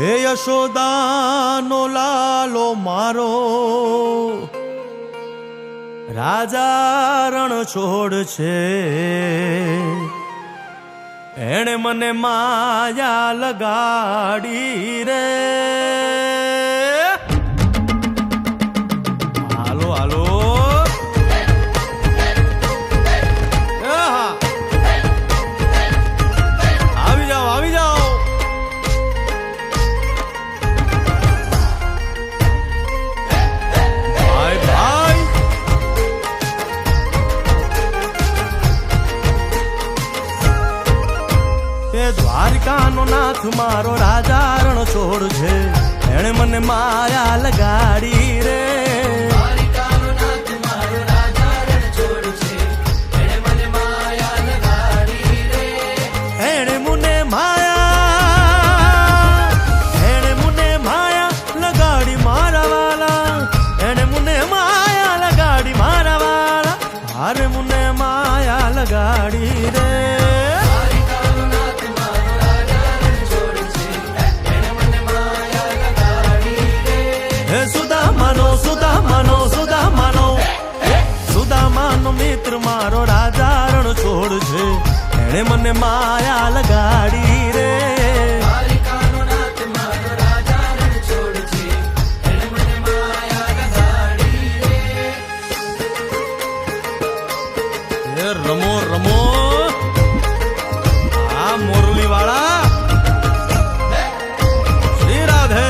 હે યશોદાનો લાલો મારો રાજા રણ છોડ છે, એણે મને માયા લગાડી રે. હાલો હાલો આવી જાઓ આવી જાઓ. ભાઈ ભાઈ એ દ્વારકાનો નાથ મારો રાજા રણ છોડ છે, એણે મને માયા લગાડી રે. અરે મુને માયા લગાડી રે. હે સુદામાનો સુદામાનો સુદામાનો સુદામાનો મિત્ર મારો રાજા રણ છોડ છે, એણે મને માયા લગાડી રે. રમો રમો આ મોરલી વાળા શ્રી રાધે.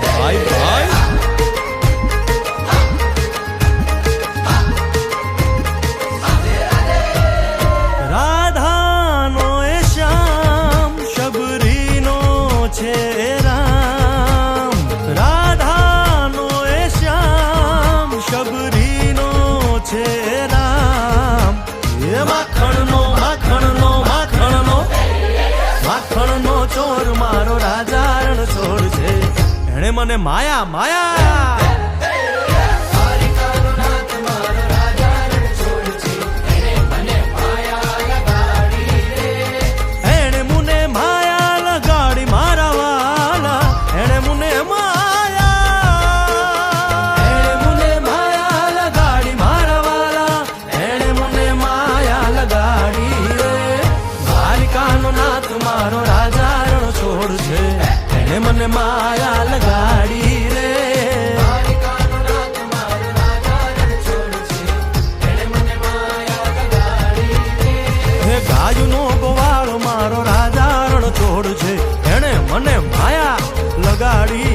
ભાઈ ભાઈ રાધાનો એ શ્યામ શબરીનો છે રામ. રાધાનો એ શ્યામ શબરીનો છે રામ. એ માખણનો માખણનો માખણનો માખણનો ચોર મારો રાજા રણ છોડ છે, એણે મને માયા માયા. એણે મુને માયા લગાડી મારા વાલા, એણે મુને માયા. એણે મુને માયા લગાડી મારા વાલા, એણે મુને માયા લગાડી રે. દ્વારિકાનો નાથ મારો રાજા રણ છોડ છે, એણે મને માયા લગાડી રે. હે ગાયનો ગોવાળ મારો રાજા રણ છોડ છે, એણે મને માયા લગાડી